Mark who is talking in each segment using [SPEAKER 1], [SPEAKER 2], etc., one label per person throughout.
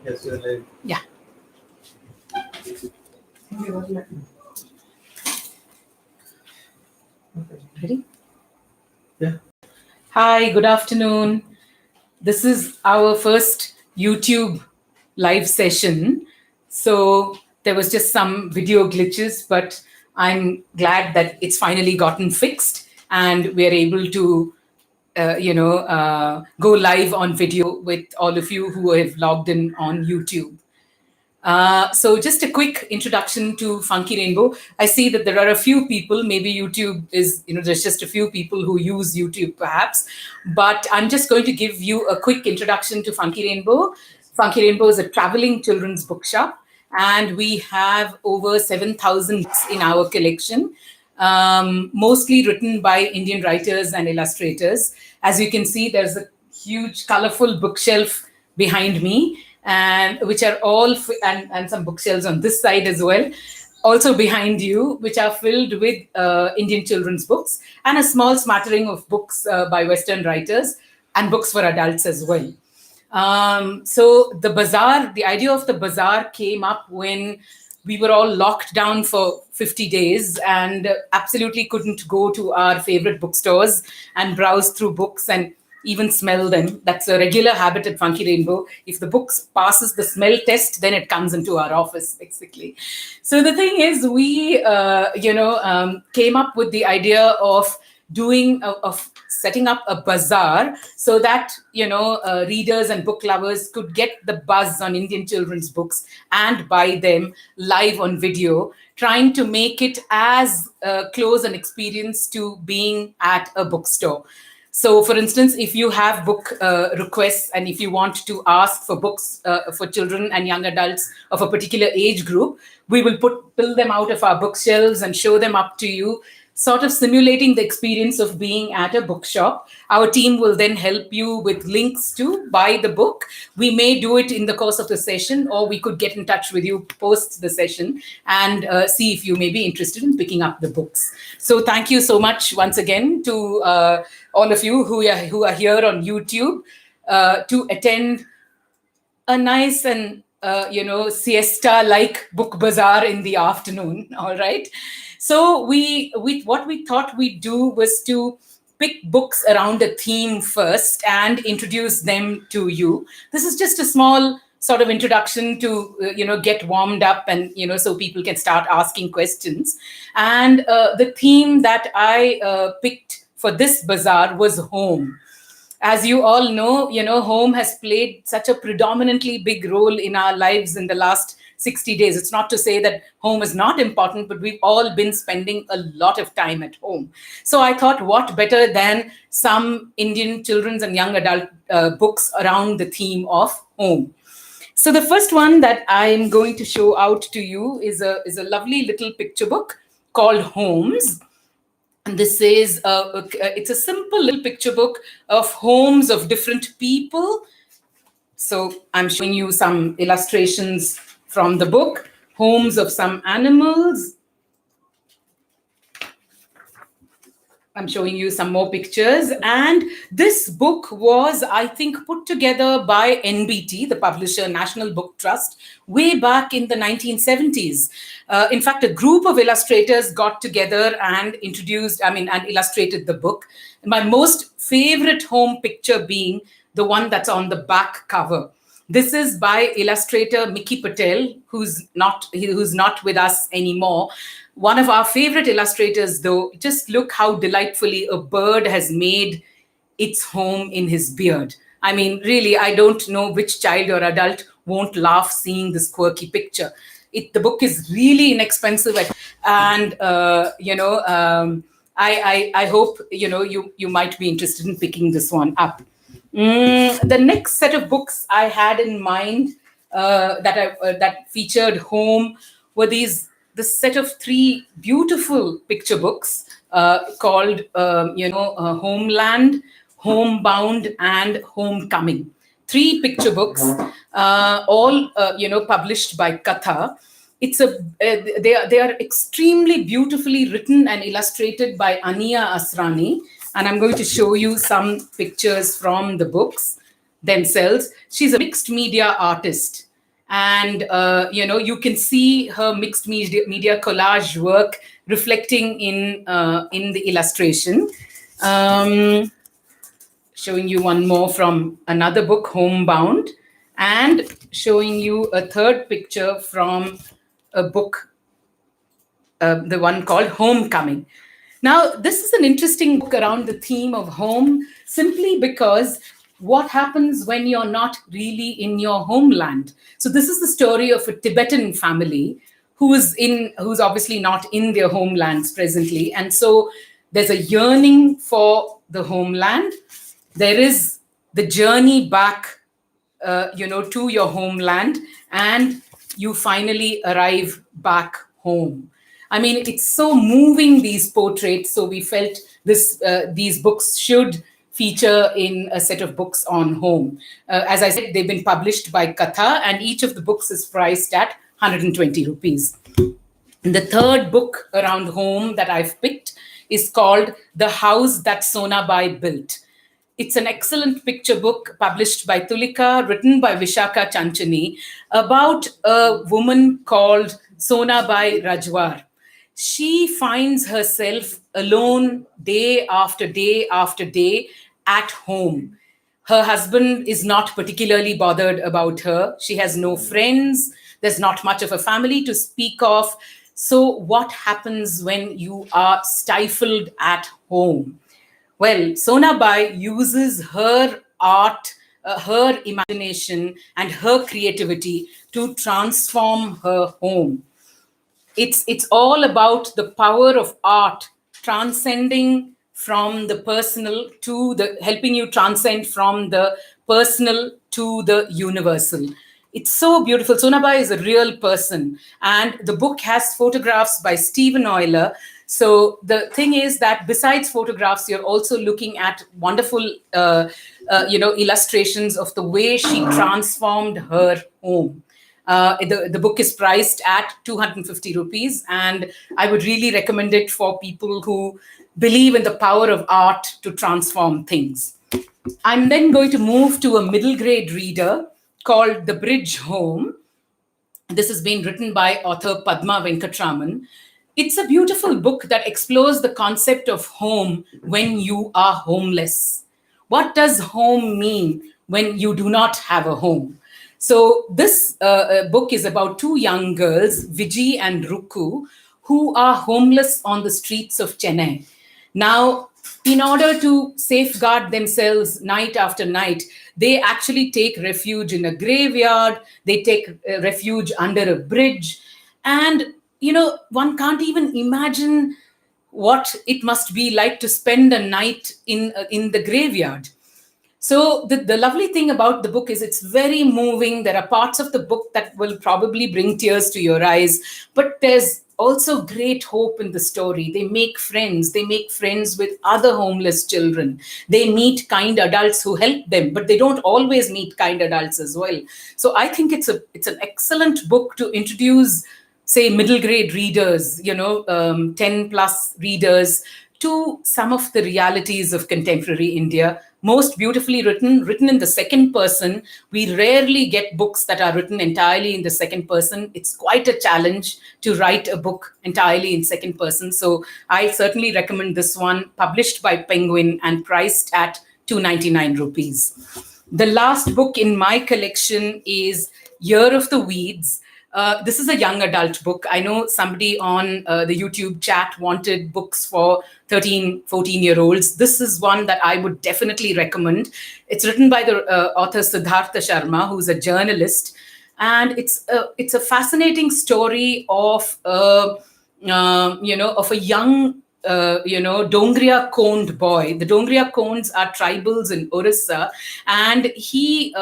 [SPEAKER 1] Yes, you're live.
[SPEAKER 2] Yeah. Ready?
[SPEAKER 1] Yeah.
[SPEAKER 2] Hi, good afternoon. This is our first YouTube live session. So there was just some video glitches, but I'm glad that it's finally gotten fixed and we're able to go live on video with all of you who have logged in on YouTube. So just a quick introduction to Funky Rainbow. I see that there are a few people, maybe YouTube is, there's just a few people who use YouTube perhaps, but I'm just going to give you a quick introduction to Funky Rainbow. Funky Rainbow is a traveling children's bookshop, and we have over 7,000 books in our collection, mostly written by Indian writers and illustrators. As you can see, there's a huge, colorful bookshelf behind me, and which are all and some bookshelves on this side as well, also behind you, which are filled with Indian children's books and a small smattering of books by Western writers and books for adults as well. So the idea of the bazaar came up when we were all locked down for 50 days and absolutely couldn't go to our favorite bookstores and browse through books and even smell them. That's a regular habit at Funky Rainbow. If the book passes the smell test, then it comes into our office, basically. So the thing is, we, came up with the idea of setting up a bazaar so that, readers and book lovers could get the buzz on Indian children's books and buy them live on video, trying to make it as close an experience to being at a bookstore. So, for instance, if you have book requests and if you want to ask for books for children and young adults of a particular age group, we will pull them out of our bookshelves and show them up to you, sort of simulating the experience of being at a bookshop. Our team will then help you with links to buy the book. We may do it in the course of the session, or we could get in touch with you post the session and see if you may be interested in picking up the books. So thank you so much once again to all of you who are here on YouTube to attend a nice and siesta-like book bazaar in the afternoon. All right. So what we thought we'd do was to pick books around a theme first and introduce them to you. This is just a small sort of introduction to get warmed up and so people can start asking questions. And the theme that I picked for this bazaar was home. As you all know, home has played such a predominantly big role in our lives in the last 60 days. It's not to say that home is not important, but we've all been spending a lot of time at home. So I thought, what better than some Indian children's and young adult books around the theme of home. So the first one that I'm going to show out to you is a lovely little picture book called Homes. And this is it's a simple little picture book of homes of different people. So I'm showing you some illustrations from the book, homes of some animals. I'm showing you some more pictures. And this book was, I think, put together by NBT, the publisher, National Book Trust, way back in the 1970s. In fact, a group of illustrators got together and illustrated the book. My most favorite home picture being the one that's on the back cover. This is by illustrator Mickey Patel, who's not with us anymore. One of our favorite illustrators, though. Just look how delightfully a bird has made its home in his beard. I mean, really, I don't know which child or adult won't laugh seeing this quirky picture. The book is really inexpensive, and I hope you might be interested in picking this one up. The next set of books I had in mind that featured home were this set of 3 beautiful picture books called Homeland, Homebound, and Homecoming. 3 picture books, all published by Katha. They are extremely beautifully written and illustrated by Ania Asrani. And I'm going to show you some pictures from the books themselves. She's a mixed media artist. And you can see her mixed media collage work reflecting in the illustration. Um, Showing you one more from another book, Homebound, and showing you a third picture from a book, the one called Homecoming. Now, this is an interesting book around the theme of home, simply because what happens when you're not really in your homeland. So this is the story of a Tibetan family who's obviously not in their homelands presently. And so there's a yearning for the homeland. There is the journey back, to your homeland, and you finally arrive back home. I mean, it's so moving, these portraits. So we felt these books should feature in a set of books on home. As I said, they've been published by Katha, and each of the books is priced at 120 rupees. And the third book around home that I've picked is called The House That Sonabai Built. It's an excellent picture book published by Tulika, written by Vishaka Chanchani, about a woman called Sonabai Rajwar. She finds herself alone day after day after day at home. Her husband is not particularly bothered about her. She has no friends. There's not much of a family to speak of. So, what happens when you are stifled at home? Well, Sonabai uses her art, her imagination, and her creativity to transform her home. It's all about the power of art transcending from the personal to the helping you transcend from the personal to the universal. It's so beautiful. Sonabai is a real person, and the book has photographs by Stephen Euler. So the thing is that besides photographs, you're also looking at wonderful, illustrations of the way she transformed her home. The book is priced at 250 rupees, and I would really recommend it for people who believe in the power of art to transform things. I'm then going to move to a middle grade reader called The Bridge Home. This has been written by author Padma Venkatraman. It's a beautiful book that explores the concept of home when you are homeless. What does home mean when you do not have a home? So this book is about two young girls, Viji and Ruku, who are homeless on the streets of Chennai. Now, in order to safeguard themselves night after night, they actually take refuge in a graveyard, they take refuge under a bridge. And, one can't even imagine what it must be like to spend a night in the graveyard. So the lovely thing about the book is it's very moving. There are parts of the book that will probably bring tears to your eyes, but there's also great hope in the story. They make friends. They make friends with other homeless children. They meet kind adults who help them, but they don't always meet kind adults as well. So I think it's an excellent book to introduce, say, middle grade readers, 10 plus readers, to some of the realities of contemporary India. Most beautifully written in the second person. We rarely get books that are written entirely in the second person. It's quite a challenge to write a book entirely in second person. So I certainly recommend this one, published by Penguin and priced at 299 rupees. The last book in my collection is Year of the Weeds. This is a young adult book. I know somebody on the YouTube chat wanted books for 13, 14-year-olds. This is one that I would definitely recommend. It's written by the author Siddhartha Sharma, who's a journalist. And it's a fascinating story of, of a young Dongria Kond boy. The Dongria Konds are tribals in Orissa, and he,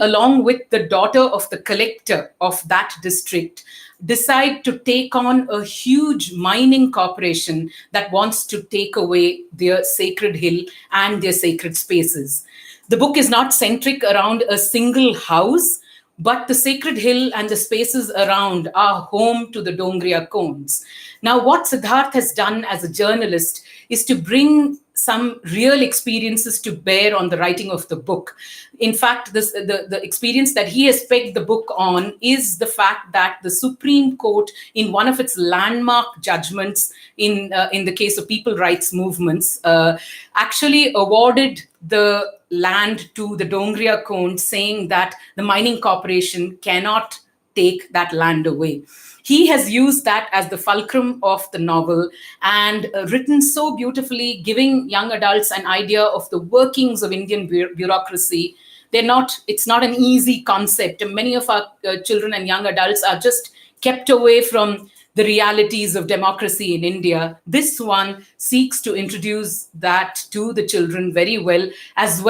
[SPEAKER 2] along with the daughter of the collector of that district, decide to take on a huge mining corporation that wants to take away their sacred hill and their sacred spaces. The book is not centric around a single house, but the sacred hill and the spaces around are home to the Dongria Konds. Now, what Siddharth has done as a journalist is to bring some real experiences to bear on the writing of the book. In fact, the experience that he has pegged the book on is the fact that the Supreme Court, in one of its landmark judgments in the case of people rights movements, actually awarded the land to the Dongria Khond, saying that the mining corporation cannot take that land away. He has used that as the fulcrum of the novel and written so beautifully, giving young adults an idea of the workings of Indian bureaucracy. It's not an easy concept. And many of our children and young adults are just kept away from the realities of democracy in India. This one seeks to introduce that to the children very well as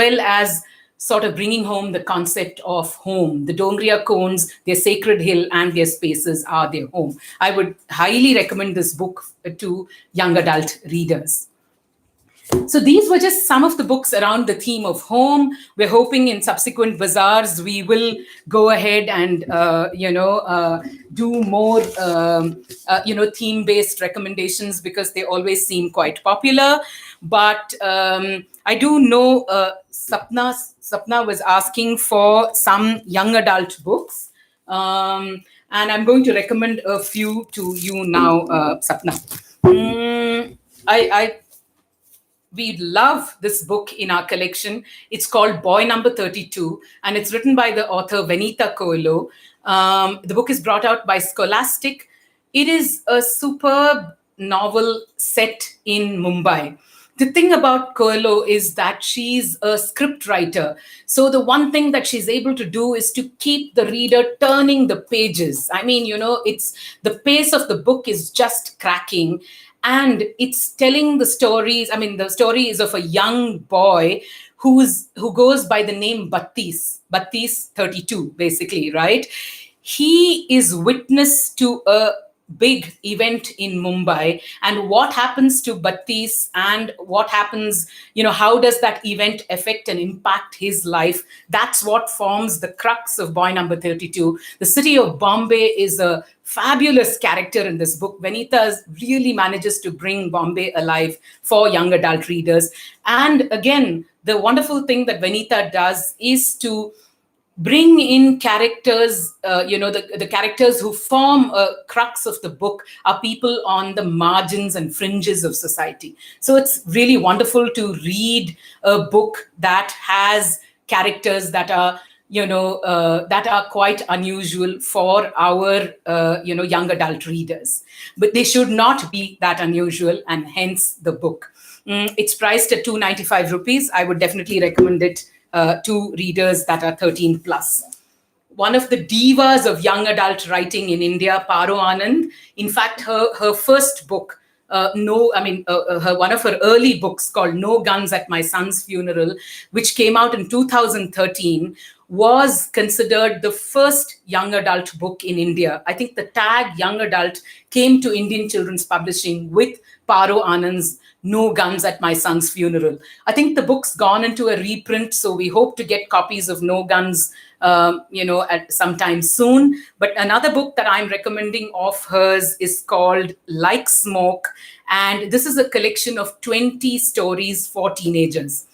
[SPEAKER 2] sort of bringing home the concept of home. The Dongria Khonds, their sacred hill and their spaces are their home. I would highly recommend this book to young adult readers. So these were just some of the books around the theme of home. We're hoping in subsequent bazaars we will go ahead and do more theme-based recommendations, because they always seem quite popular. But I do know Sapna was asking for some young adult books, and I'm going to recommend a few to you now, Sapna. We love this book in our collection. It's called Boy Number 32, and it's written by the author Venita Coelho. The book is brought out by Scholastic. It is a superb novel set in Mumbai. The thing about Coelho is that she's a script writer. So the one thing that she's able to do is to keep the reader turning the pages. I mean, it's the pace of the book is just cracking. And it's telling the stories. I mean, the story is of a young boy who goes by the name Battis 32, basically, right? He is witness to a big event in Mumbai, and what happens to Battis and what happens, how does that event affect and impact his life? That's what forms the crux of Boy Number 32. The city of Bombay is a fabulous character in this book. Venita really manages to bring Bombay alive for young adult readers. And again, the wonderful thing that Venita does is to bring in characters, the characters who form a crux of the book are people on the margins and fringes of society. So it's really wonderful to read a book that has characters that are, that are quite unusual for our, young adult readers. But they should not be that unusual, and hence the book. It's priced at 295 rupees. I would definitely recommend it to readers that are 13 plus. One of the divas of young adult writing in India, Paro Anand. In fact, her first book, one of her early books called No Guns at My Son's Funeral, which came out in 2013, was considered the first young adult book in India. I think the tag young adult came to Indian Children's Publishing with Paro Anand's No Guns at My Son's Funeral. I think the book's gone into a reprint, so we hope to get copies of No Guns, at sometime soon. But another book that I'm recommending of hers is called Like Smoke, and this is a collection of 20 stories for teenagers.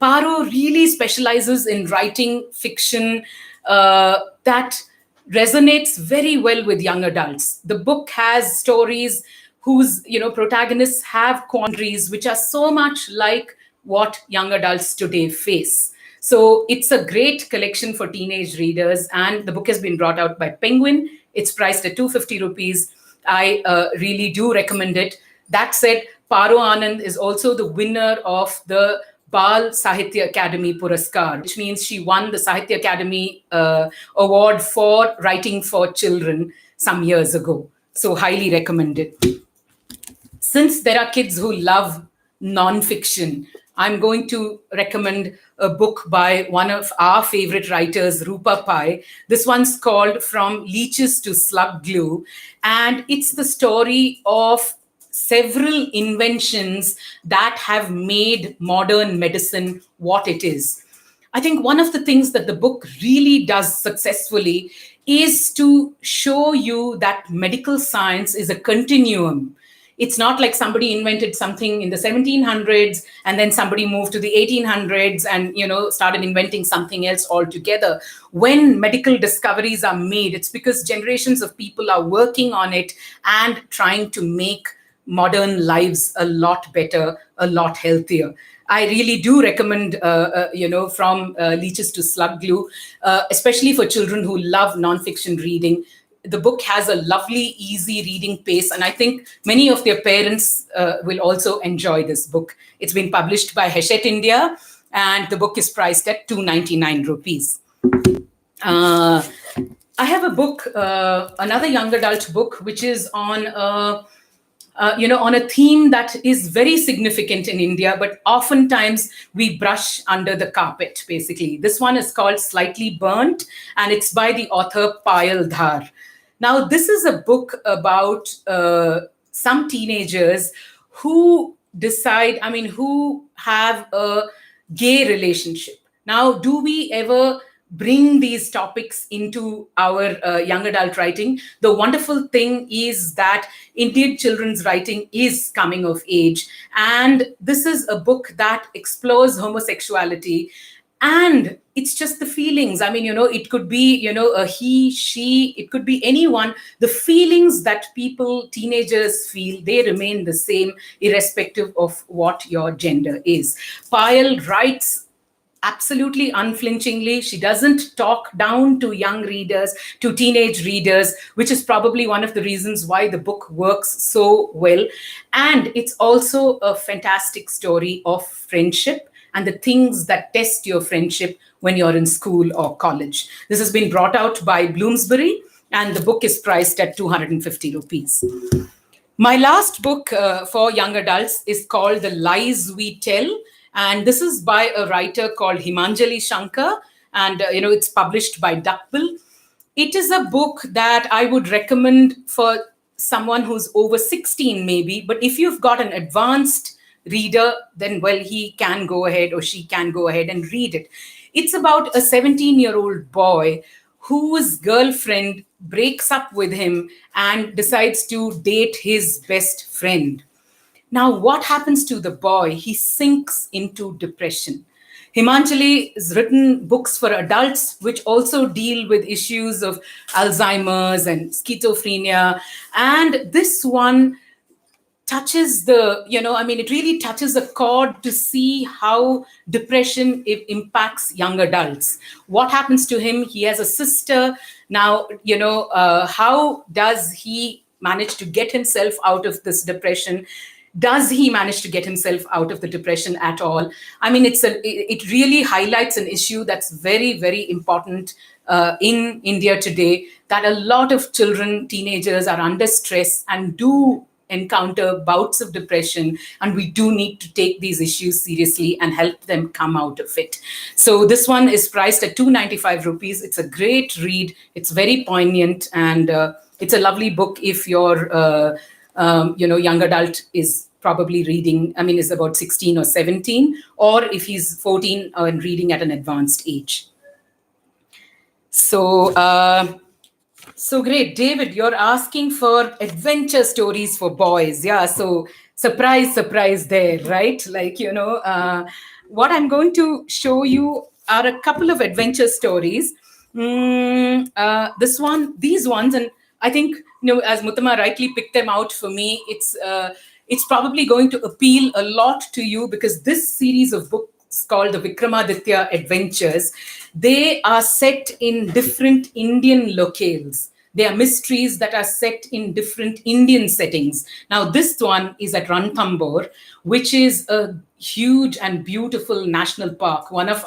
[SPEAKER 2] Paro really specializes in writing fiction that resonates very well with young adults. The book has stories whose protagonists have quandaries which are so much like what young adults today face. So it's a great collection for teenage readers, and the book has been brought out by Penguin. It's priced at 250 rupees. I really do recommend it. That said, Paro Anand is also the winner of the Bal Sahitya Akademi Puraskar, which means she won the Sahitya Akademi Award for writing for children some years ago. So highly recommended. Since there are kids who love nonfiction, I'm going to recommend a book by one of our favorite writers, Rupa Pai. This one's called From Leeches to Slug Glue, and it's the story of several inventions that have made modern medicine what it is. I think one of the things that the book really does successfully is to show you that medical science is a continuum. It's not like somebody invented something in the 1700s and then somebody moved to the 1800s and, started inventing something else altogether. When medical discoveries are made, it's because generations of people are working on it and trying to make modern lives a lot better, a lot healthier. I really do recommend, from Leeches to Slug Glue, especially for children who love nonfiction reading. The book has a lovely, easy reading pace, and I think many of their parents will also enjoy this book. It's been published by Hachette India, and the book is priced at 299 rupees. I have a book, another young adult book, which is on on a theme that is very significant in India, but oftentimes we brush under the carpet, basically. This one is called Slightly Burnt, and it's by the author Payal Dhar. Now, this is a book about some teenagers who who have a gay relationship. Now, do we ever bring these topics into our young adult writing? The wonderful thing is that indeed children's writing is coming of age. And this is a book that explores homosexuality. And it's just the feelings. It could be, a he, she, it could be anyone. The feelings that teenagers feel, they remain the same, irrespective of what your gender is. Payal writes absolutely unflinchingly. She doesn't talk down to young readers, to teenage readers, which is probably one of the reasons why the book works so well. And it's also a fantastic story of friendship and the things that test your friendship when you're in school or college. This has been brought out by Bloomsbury, and the book is priced at 250 rupees. My last book for young adults is called The Lies We Tell, and this is by a writer called Himanjali Shankar, and it's published by Duckbill. It is a book that I would recommend for someone who's over 16 maybe, but if you've got an advanced reader, then well, he can go ahead or she can go ahead and read it. It's about a 17-year-old boy whose girlfriend breaks up with him and decides to date his best friend. Now, what happens to the boy? He sinks into depression. Himanjali has written books for adults which also deal with issues of Alzheimer's and schizophrenia. And this one touches it really touches a chord to see how depression impacts young adults. What happens to him? He has a sister. Now, how does he manage to get himself out of this depression? Does he manage to get himself out of the depression at all? It really highlights an issue that's very, very important in India today, that a lot of children, teenagers are under stress and do encounter bouts of depression, and we do need to take these issues seriously and help them come out of it. So this one is priced at 295 rupees. It's a great read. It's very poignant, and it's a lovely book if your young adult is probably reading, is about 16 or 17, or if he's 14 and reading at an advanced age. So great. David, you're asking for adventure stories for boys. Yeah, so surprise there, right? What I'm going to show you are a couple of adventure stories. These ones, and I think, as Muttama rightly picked them out for me, it's probably going to appeal a lot to you, because this series of books called the Vikramaditya Adventures, they are set in different Indian locales. They are mysteries that are set in different Indian settings. Now, this one is at Ranthambore, which is a huge and beautiful national park. One of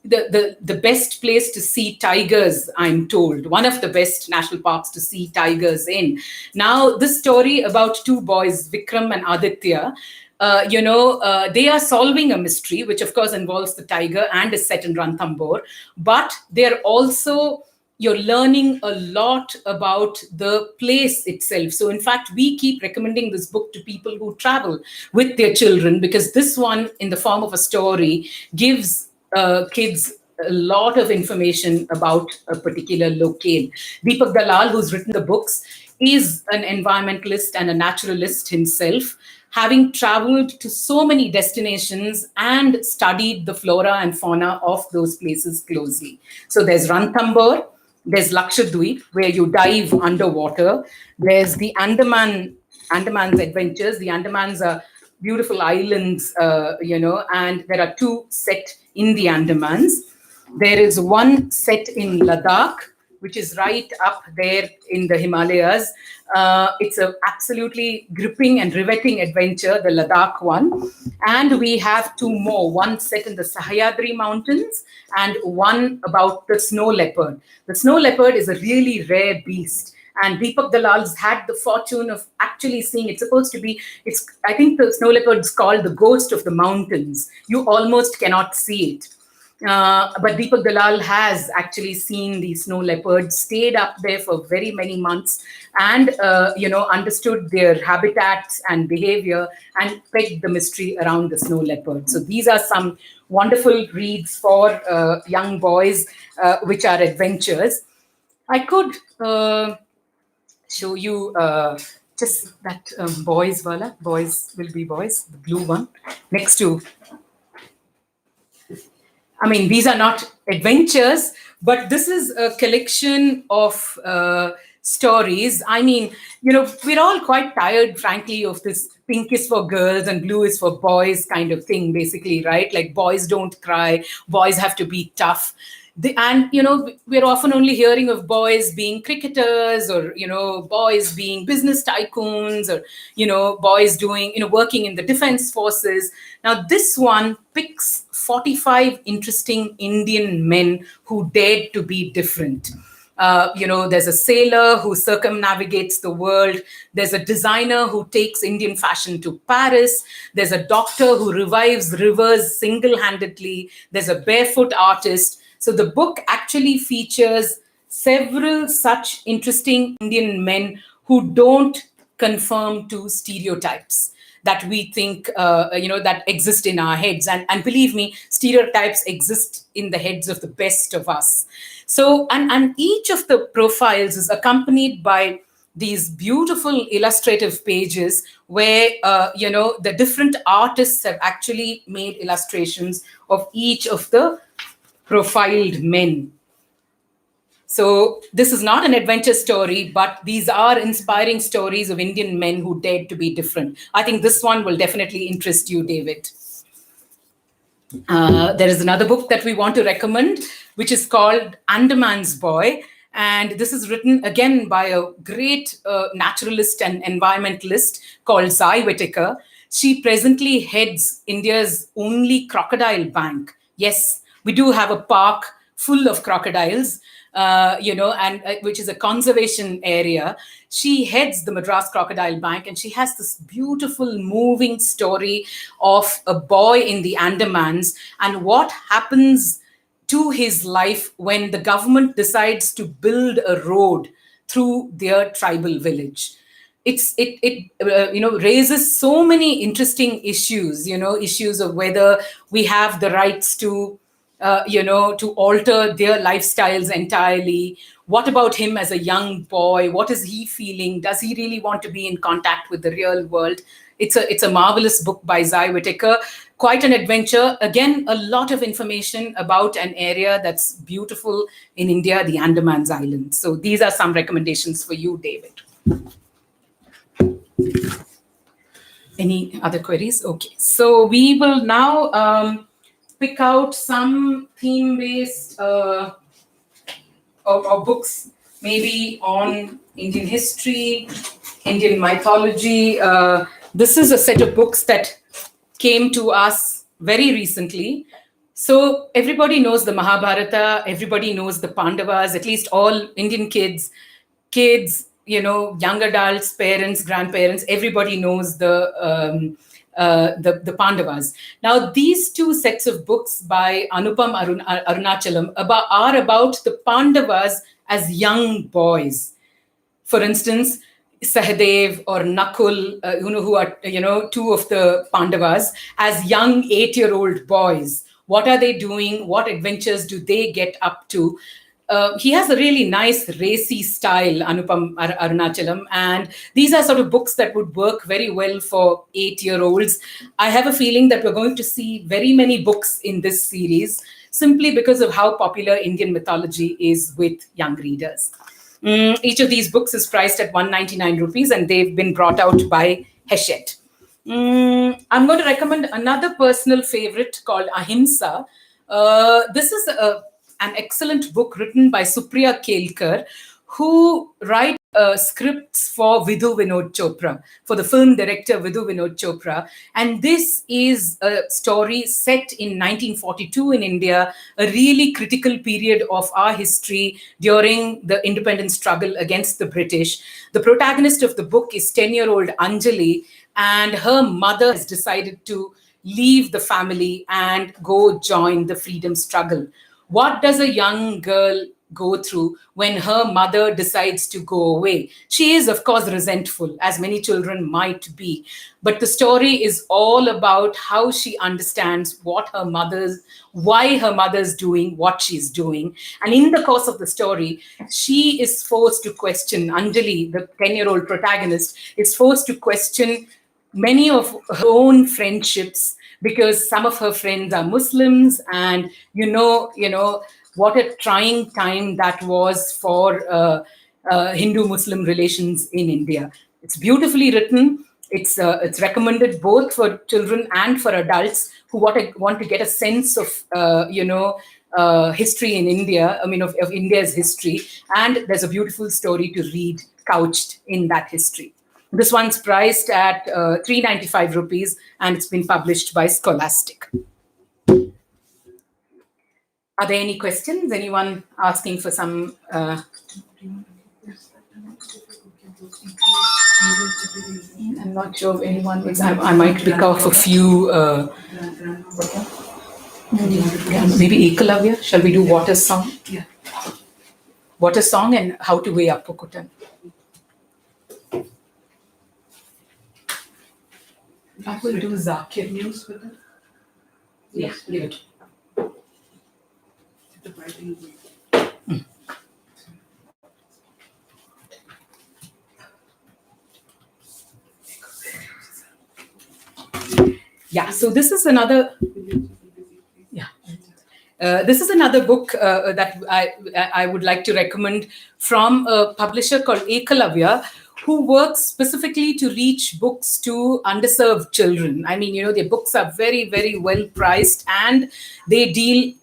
[SPEAKER 2] the best place to see tigers, I'm told. One of the best national parks to see tigers in. Now, this story about two boys, Vikram and Aditya, they are solving a mystery, which of course involves the tiger and is set in Ranthambore, but you're learning a lot about the place itself. So in fact, we keep recommending this book to people who travel with their children, because this one, in the form of a story, gives kids a lot of information about a particular locale. Deepak Dalal, who's written the books, is an environmentalist and a naturalist himself, having traveled to so many destinations and studied the flora and fauna of those places closely. So there's Ranthambore, there's Lakshadweep, where you dive underwater. There's the Andaman's adventures. The Andamans are beautiful islands, and there are two set in the Andamans. There is one set in Ladakh, which is right up there in the Himalayas. It's an absolutely gripping and riveting adventure, the Ladakh one. And we have two more, one set in the Sahyadri Mountains and one about the snow leopard. The snow leopard is a really rare beast. And Deepak Dalal's had the fortune of actually seeing, I think the snow leopard is called the ghost of the mountains. You almost cannot see it. But Deepak Dalal has actually seen the snow leopards, stayed up there for very many months, and understood their habitats and behavior, and pegged the mystery around the snow leopard. So these are some wonderful reads for young boys, which are adventures. I could show you just that boys will be boys, the blue one next to. I mean, these are not adventures, but this is a collection of stories. I mean, we're all quite tired, frankly, of this pink is for girls and blue is for boys kind of thing, basically, right? Like boys don't cry, boys have to be tough. We're often only hearing of boys being cricketers, or, boys being business tycoons, or, boys doing, working in the defense forces. Now, this one picks 45 interesting Indian men who dared to be different. There's a sailor who circumnavigates the world. There's a designer who takes Indian fashion to Paris. There's a doctor who revives rivers single-handedly. There's a barefoot artist. So the book actually features several such interesting Indian men who don't conform to stereotypes that we think, that exist in our heads. And believe me, stereotypes exist in the heads of the best of us. So, and each of the profiles is accompanied by these beautiful illustrative pages where, the different artists have actually made illustrations of each of the profiled men. So this is not an adventure story, but these are inspiring stories of Indian men who dared to be different. I think this one will definitely interest you, David. There is another book that we want to recommend, which is called Andaman's Boy. And this is written again by a great naturalist and environmentalist called Zai Whittaker. She presently heads India's only crocodile bank. Yes, we do have a park full of crocodiles, which is a conservation area. She heads the Madras Crocodile Bank, and she has this beautiful, moving story of a boy in the Andamans and what happens to his life when the government decides to build a road through their tribal village. It raises so many interesting issues, issues of whether we have the rights to to alter their lifestyles entirely. What about him as a young boy? What is he feeling? Does he really want to be in contact with the real world? It's a marvelous book by Zai Whittaker. Quite an adventure. Again, a lot of information about an area that's beautiful in India, the Andaman's Islands. So these are some recommendations for you, David. Any other queries? Okay. So we will now pick out some theme-based or books, maybe on Indian history, Indian mythology. This is a set of books that came to us very recently. So everybody knows the Mahabharata, everybody knows the Pandavas, at least all Indian kids, young adults, parents, grandparents, everybody knows the Pandavas. Now, these two sets of books by Anupam Arunachalam are about the Pandavas as young boys. For instance, Sahadev or Nakul, who are, two of the Pandavas, as young 8-year-old boys. What are they doing? What adventures do they get up to? he has a really nice racy style, Anupam Arunachalam, and these are sort of books that would work very well for 8-year-olds. I have a feeling that we're going to see very many books in this series simply because of how popular Indian mythology is with young readers. Each of these books is priced at 199 rupees, and they've been brought out by Hachette. I'm going to recommend another personal favorite called Ahimsa. This is an excellent book written by Supriya Kelkar, who writes scripts for Vidhu Vinod Chopra, for the film director Vidhu Vinod Chopra. And this is a story set in 1942 in India, a really critical period of our history during the independence struggle against the British. The protagonist of the book is 10-year-old Anjali, and her mother has decided to leave the family and go join the freedom struggle. What does a young girl go through when her mother decides to go away? She is, of course, resentful, as many children might be. But the story is all about how she understands why her mother's doing what she's doing. And in the course of the story, she is forced to question, Anjali, the 10-year-old protagonist, is forced to question many of her own friendships, because some of her friends are Muslims, and what a trying time that was for Hindu-Muslim relations in India. It's beautifully written. It's recommended both for children and for adults who want to get a sense of history in India. I mean, of India's history, and there's a beautiful story to read couched in that history. This one's priced at 395 rupees, and it's been published by Scholastic. Are there any questions? Anyone asking for some? I'm not sure if anyone was. I might pick off a few. Maybe Ekalavya. Shall we do Water Song?
[SPEAKER 1] Yeah.
[SPEAKER 2] Water Song and How to Weigh Appukutan. I will do Zakir.
[SPEAKER 1] News with it?
[SPEAKER 2] Yeah, leave it. Yeah, so this is another. Yeah. This is another book that I would like to recommend from a publisher called Ekalavya, who works specifically to reach books to underserved children. I mean, their books are very, very well priced, and they deal,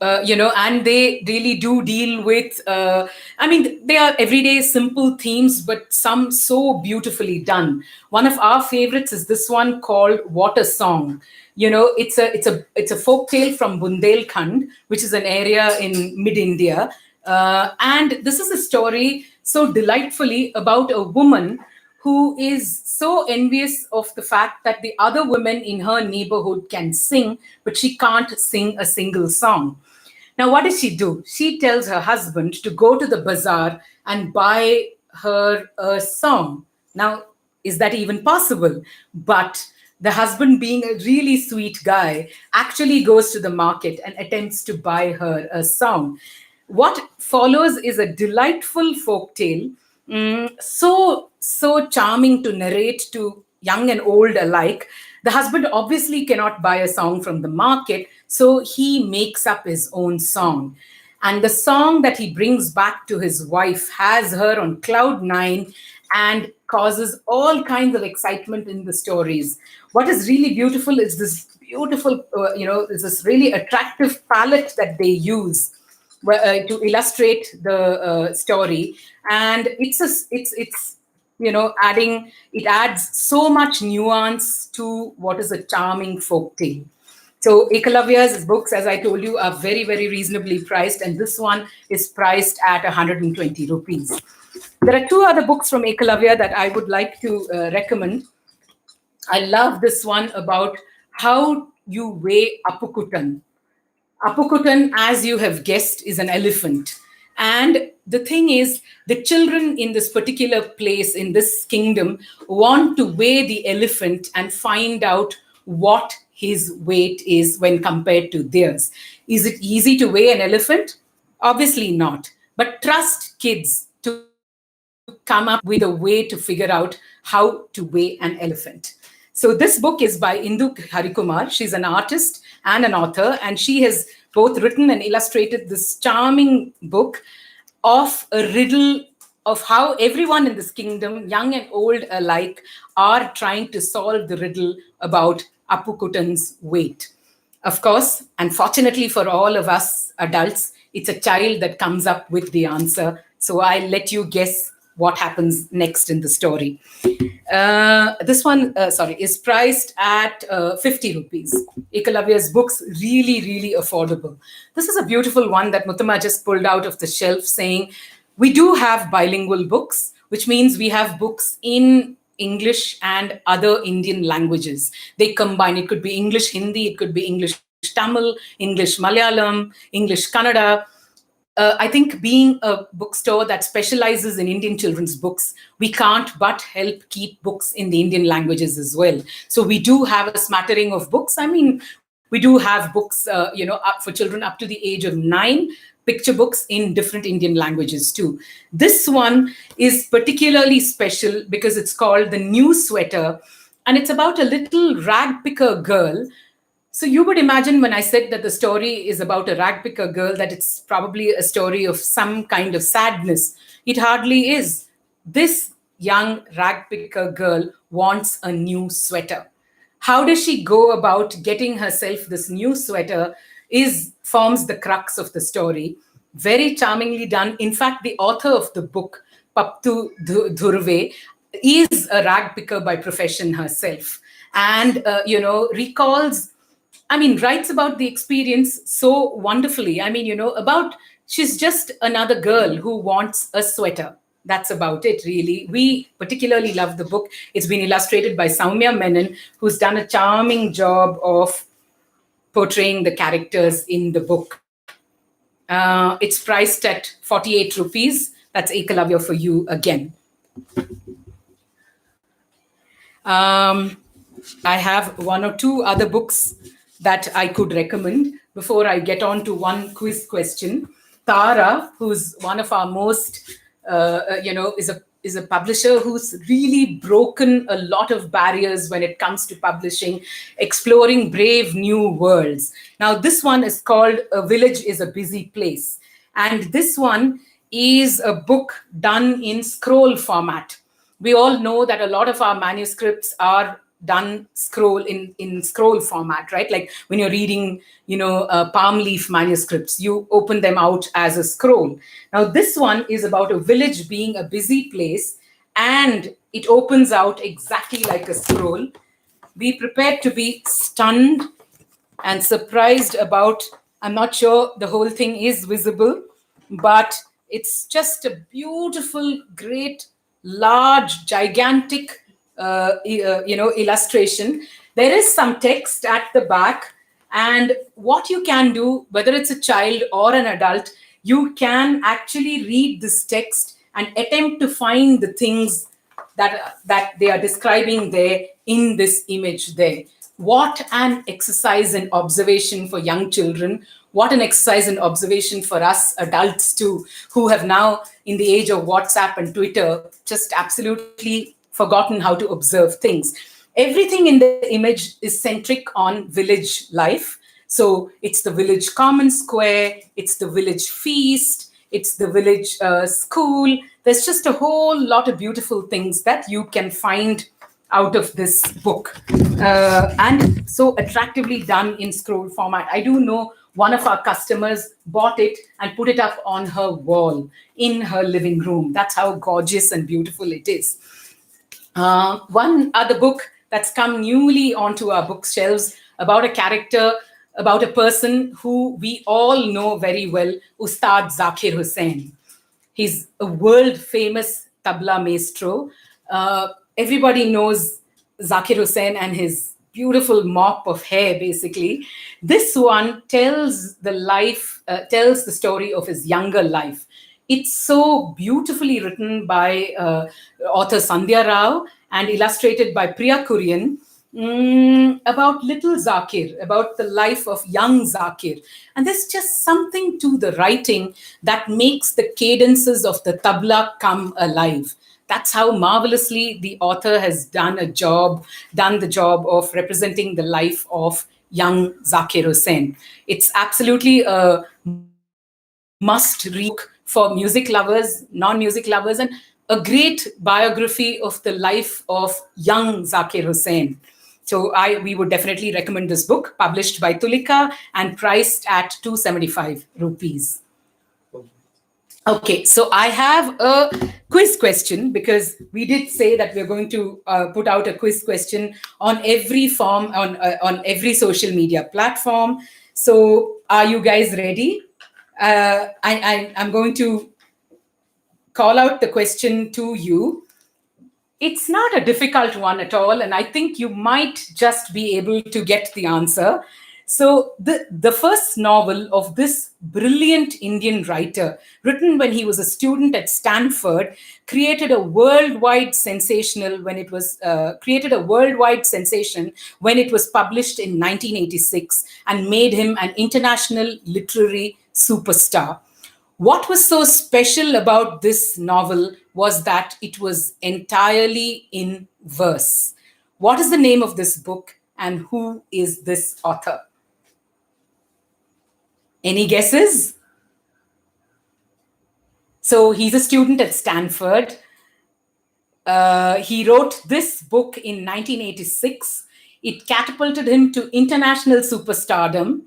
[SPEAKER 2] and they really do deal with, they are everyday simple themes, but some so beautifully done. One of our favorites is this one called Water Song. It's a folk tale from Bundelkhand, which is an area in mid-India. And this is a story so delightfully about a woman who is so envious of the fact that the other women in her neighborhood can sing, but she can't sing a single song. Now, what does she do? She tells her husband to go to the bazaar and buy her a song. Now, is that even possible? But the husband, being a really sweet guy, actually goes to the market and attempts to buy her a song. What follows is a delightful folktale, so charming to narrate to young and old alike. The husband obviously cannot buy a song from the market, so he makes up his own song. And the song that he brings back to his wife has her on cloud 9 and causes all kinds of excitement in the stories. What is really beautiful is this beautiful, is this really attractive palette that they use to illustrate the story, and it adds so much nuance to what is a charming folk tale. So Ekalavya's books, as I told you, are very, very reasonably priced, and this one is priced at 120 rupees. There are two other books from Ekalavya that I would like to recommend. I love this one about how you weigh Appukutan. Appukutan, as you have guessed, is an elephant. And the thing is, the children in this particular place, in this kingdom, want to weigh the elephant and find out what his weight is when compared to theirs. Is it easy to weigh an elephant? Obviously not. But trust kids to come up with a way to figure out how to weigh an elephant. So this book is by Indu Harikumar. She's an artist and an author, and she has both written and illustrated this charming book of a riddle of how everyone in this kingdom, young and old alike, are trying to solve the riddle about Appukutan's weight. Of course, unfortunately for all of us adults, it's a child that comes up with the answer. So I'll let you guess what happens next in the story. This one, is priced at 50 rupees. Ekalavya's books, really, really affordable. This is a beautiful one that Muttama just pulled out of the shelf saying, we do have bilingual books, which means we have books in English and other Indian languages. They combine, it could be English Hindi, it could be English Tamil, English Malayalam, English Kannada. I think being a bookstore that specializes in Indian children's books, we can't but help keep books in the Indian languages as well. So we do have a smattering of books. I mean, we do have books, up for children up to the age of 9, picture books in different Indian languages too. This one is particularly special because it's called The New Sweater, and it's about a little rag picker girl. So you would imagine when I said that the story is about a rag picker girl, that it's probably a story of some kind of sadness. It hardly is. This young rag picker girl wants a new sweater. How does she go about getting herself this new sweater forms the crux of the story. Very charmingly done. In fact, the author of the book, Paptu Dhurve, is a rag picker by profession herself. And, recalls, writes about the experience so wonderfully. She's just another girl who wants a sweater. That's about it, really. We particularly love the book. It's been illustrated by Soumya Menon, who's done a charming job of portraying the characters in the book. It's priced at 48 rupees. That's Ekalavya for you again. I have one or two other books that I could recommend before I get on to one quiz question. Tara, who's one of our most, is a publisher who's really broken a lot of barriers when it comes to publishing, exploring brave new worlds. Now, this one is called A Village is a Busy Place. And this one is a book done in scroll format. We all know that a lot of our manuscripts are done in scroll format, right? Like when you're reading, palm leaf manuscripts, you open them out as a scroll. Now, this one is about a village being a busy place, and it opens out exactly like a scroll. Be prepared to be stunned and surprised about, I'm not sure the whole thing is visible, but it's just a beautiful, great, large, gigantic illustration. There is some text at the back, and what you can do, whether it's a child or an adult, you can actually read this text and attempt to find the things that they are describing there in this image there. What an exercise in observation for young children. What an exercise in observation for us adults too, who have now, in the age of WhatsApp and Twitter, just absolutely forgotten how to observe things. Everything in the image is centric on village life. So it's the village common square, it's the village feast, it's the village school. There's just a whole lot of beautiful things that you can find out of this book. And so attractively done in scroll format. I do know one of our customers bought it and put it up on her wall in her living room. That's how gorgeous and beautiful it is. One other book that's come newly onto our bookshelves about a character, about a person who we all know very well, Ustad Zakir Hussain. He's a world-famous tabla maestro. Everybody knows Zakir Hussain and his beautiful mop of hair, basically. This one tells the story of his younger life. It's so beautifully written by author Sandhya Rao and illustrated by Priya Kurian. about little Zakir, about the life of young Zakir. And there's just something to the writing that makes the cadences of the tabla come alive. That's how marvelously the author has done the job of representing the life of young Zakir Hussain. It's absolutely a must read for music lovers, non-music lovers, and a great biography of the life of young Zakir Hussain. So we would definitely recommend this book, published by Tulika and priced at 275 rupees. Okay, so I have a quiz question, because we did say that we're going to put out a quiz question on every form, on every social media platform. So are you guys ready? I'm going to call out the question to you. It's not a difficult one at all, and I think you might just be able to get the answer. So the first novel of this brilliant Indian writer, written when he was a student at Stanford, created a worldwide sensation when it was published in 1986 and made him an international literary superstar. What was so special about this novel was that it was entirely in verse. What is the name of this book, and who is this author? Any guesses? So he's a student at Stanford. He wrote this book in 1986. It catapulted him to international superstardom.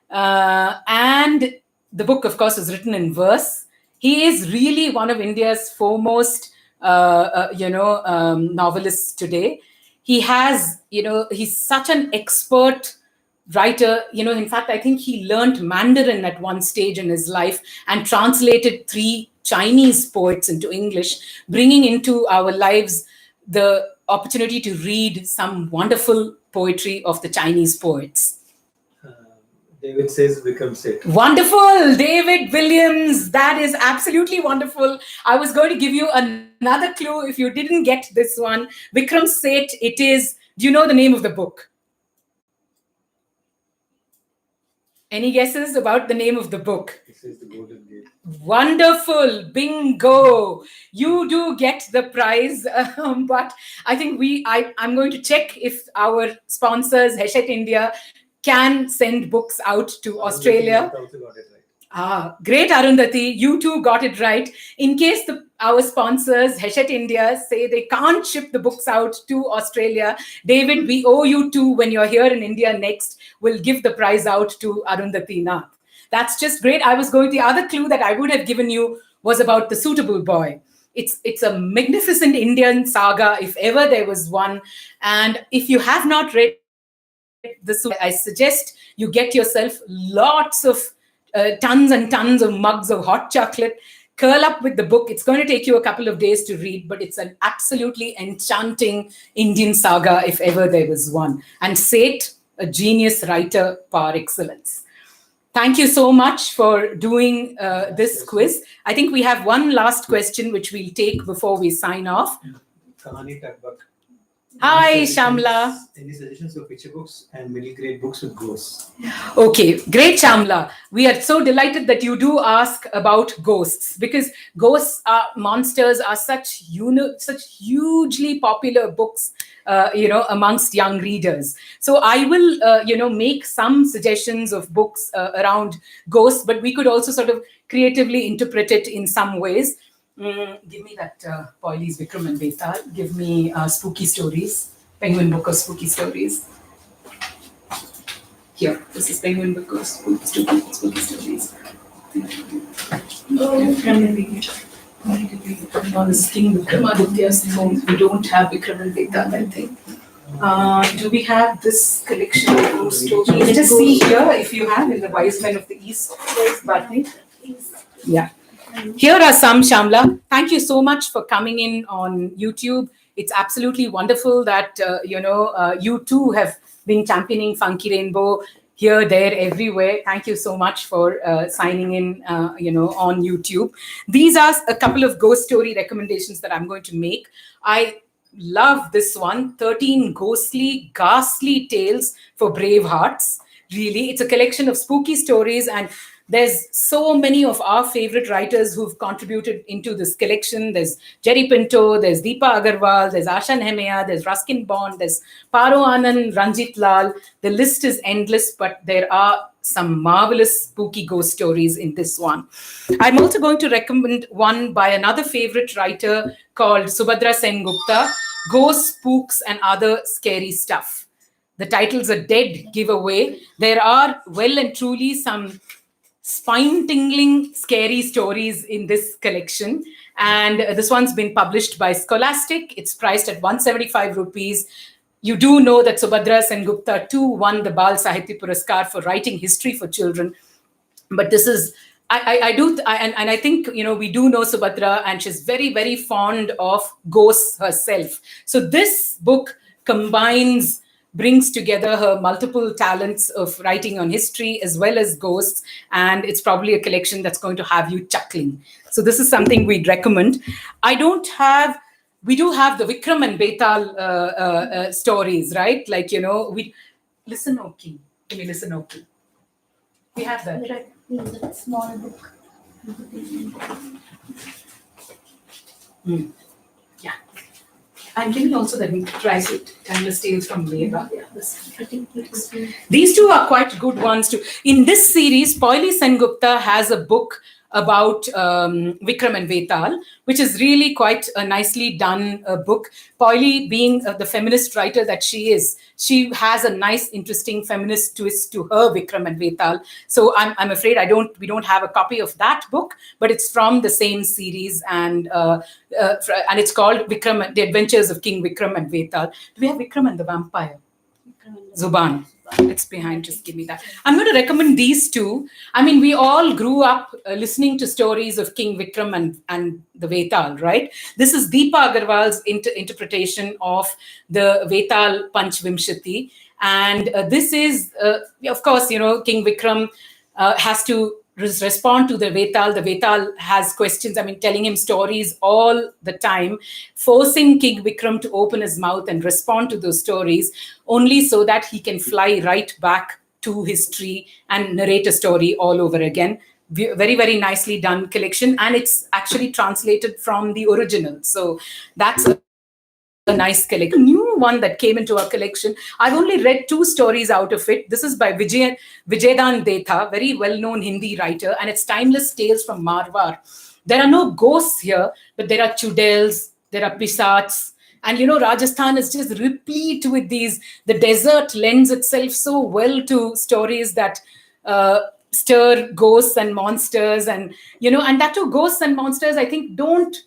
[SPEAKER 2] And the book, of course, was written in verse. He is really one of India's foremost, novelists today. He has, he's such an expert writer. In fact, I think he learned Mandarin at one stage in his life and translated 3 Chinese poets into English, bringing into our lives the opportunity to read some wonderful poetry of the Chinese poets.
[SPEAKER 1] David says Vikram Seth.
[SPEAKER 2] Wonderful, David Williams. That is absolutely wonderful. I was going to give you another clue if you didn't get this one. Vikram Seth, it is. Do you know the name of the book? Any guesses about the name of the book?
[SPEAKER 1] This is The Golden Gate.
[SPEAKER 2] Wonderful, bingo. You do get the prize, but I think I'm going to check if our sponsors, Hachette India, can send books out to Australia.
[SPEAKER 1] Also got it right.
[SPEAKER 2] Great, Arundhati. You too got it right. In case our sponsors, Hachette India, say they can't ship the books out to Australia, David, we owe you too. When you're here in India next, we'll give the prize out to Arundhati Nath. That's just great. The other clue that I would have given you was about The Suitable Boy. It's a magnificent Indian saga, if ever there was one. And if you have not read I suggest you get yourself lots of tons and tons of mugs of hot chocolate, curl up with the book. It's going to take you a couple of days to read, but it's an absolutely enchanting Indian saga, if ever there was one. And Seth, a genius writer par excellence. Thank you so much for doing this quiz. I think we have one last question, which we'll take before we sign off.
[SPEAKER 1] Kahani Takbak.
[SPEAKER 2] Hi, Shamla.
[SPEAKER 1] Any suggestions for picture books and middle grade books with ghosts?
[SPEAKER 2] Okay, great, Shamla. We are so delighted that you do ask about ghosts, because monsters are such hugely popular books, amongst young readers. So I will, make some suggestions of books around ghosts, but we could also sort of creatively interpret it in some ways. Give me that Poili's Vikram and Betal. Give me Spooky Stories, Penguin Book of Spooky Stories. Here, this is Penguin Book of Spooky Stories. On this King Vikramaditya's throne, we don't have Vikram and Betal, I think. Do we have this collection of ghost stories? Let us see here if you have in the Wise Men of the East. Yeah. Here are some, Shamla. Thank you so much for coming in on YouTube. It's absolutely wonderful that, you too have been championing Funky Rainbow here, there, everywhere. Thank you so much for signing in, on YouTube. These are a couple of ghost story recommendations that I'm going to make. I love this one, 13 Ghostly, Ghastly Tales for Brave Hearts. Really, it's a collection of spooky stories, and there's so many of our favorite writers who've contributed into this collection. There's Jerry Pinto, there's Deepa Agarwal, there's Asha Nehemiah, there's Ruskin Bond, there's Paro Anand, Ranjit Lal. The list is endless, but there are some marvelous spooky ghost stories in this one. I'm also going to recommend one by another favorite writer called Subhadra Sengupta, Ghosts, Spooks, and Other Scary Stuff. The title's a dead giveaway. There are well and truly some spine-tingling, scary stories in this collection. And this one's been published by Scholastic. It's priced at 175 rupees. You do know that Subhadra Sengupta too won the Bal Sahitya Puraskar for writing history for children. But this is, I think, we do know Subhadra, and she's very, very fond of ghosts herself. So this book brings together her multiple talents of writing on history as well as ghosts, and it's probably a collection that's going to have you chuckling. So this is something we'd recommend. We do have the Vikram and Betal stories, right? Like, listen, okay. Can you listen, okay? We have that.
[SPEAKER 3] That small book.
[SPEAKER 2] Yeah. I'm giving also the Timeless Tales from Meva. These two are quite good ones too. In this series, Poily Sengupta has a book about Vikram and Betal, which is really quite a nicely done book. Poily, being the feminist writer that she is, she has a nice, interesting feminist twist to her Vikram and Betal. So I'm afraid we don't have a copy of that book, but it's from the same series, and it's called Vikram, The Adventures of King Vikram and Betal. Do we have Vikram and the Vampire? Zuban. It's behind, just give me that. I'm going to recommend these two. I mean, we all grew up listening to stories of King Vikram and the Vetal, right? This is Deepa Agarwal's interpretation of the Vetal Panchvimshati. And this is, of course, King Vikram has to respond to the Vetal. The Vetal has questions, telling him stories all the time, forcing King Vikram to open his mouth and respond to those stories, only so that he can fly right back to history and narrate a story all over again. Very, very nicely done collection, and it's actually translated from the original. So that's a nice collection. A new one that came into our collection. I've only read 2 stories out of it. This is by Vijayadan Detha, very well-known Hindi writer, and it's Timeless Tales from Marwar. There are no ghosts here, but there are chudels, there are pisats, and Rajasthan is just replete with these. The desert lends itself so well to stories that stir ghosts and monsters, and and that too, ghosts and monsters, I think, don't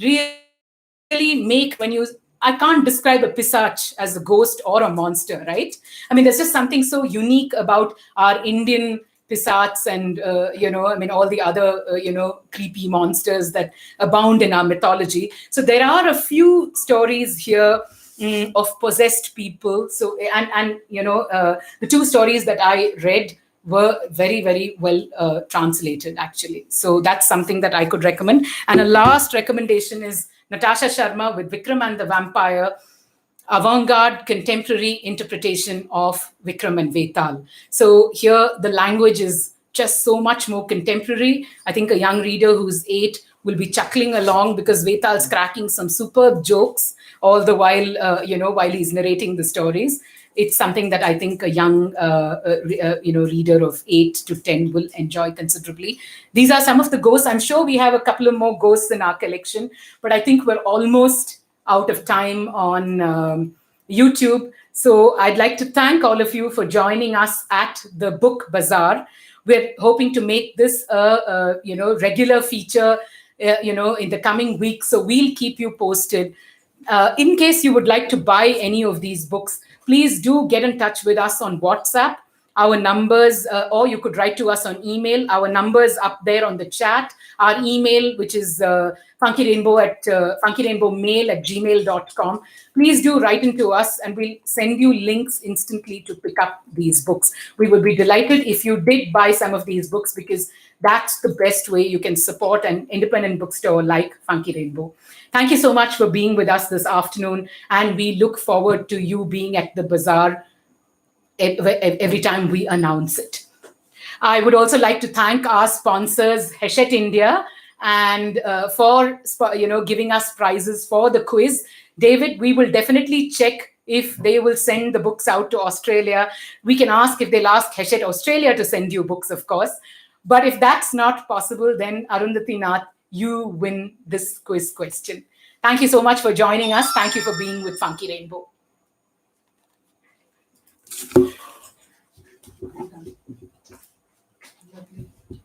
[SPEAKER 2] really make I can't describe a pisach as a ghost or a monster, right? There's just something so unique about our Indian pisats and, all the other, creepy monsters that abound in our mythology. So there are a few stories here of possessed people. So, the 2 stories that I read were very, very well translated, actually. So that's something that I could recommend. And a last recommendation is Natasha Sharma with Vikram and the Vampire, avant-garde contemporary interpretation of Vikram and Vetal. So here the language is just so much more contemporary. I think a young reader who's 8 will be chuckling along because Vetal's cracking some superb jokes all the while, while he's narrating the stories. It's something that I think a young, reader of 8 to 10 will enjoy considerably. These are some of the ghosts. I'm sure we have a couple of more ghosts in our collection, but I think we're almost out of time on YouTube. So I'd like to thank all of you for joining us at the Book Bazaar. We're hoping to make this a regular feature, in the coming weeks. So we'll keep you posted. In case you would like to buy any of these books, please do get in touch with us on WhatsApp. Our numbers, or you could write to us on email. Our numbers up there on the chat. Our email, which is funkyrainbowmail@gmail.com. Please do write into us, and we'll send you links instantly to pick up these books. We would be delighted if you did buy some of these books, because that's the best way you can support an independent bookstore like Funky Rainbow. Thank you so much for being with us this afternoon, and we look forward to you being at the bazaar every time we announce it. I would also like to thank our sponsors, Hachette India, and for giving us prizes for the quiz. David, we will definitely check if they will send the books out to Australia. We can ask if they'll ask Hachette Australia to send you books, of course. But if that's not possible, then Arundhati Nath, you win this quiz question. Thank you so much for joining us. Thank you for being with Funky Rainbow.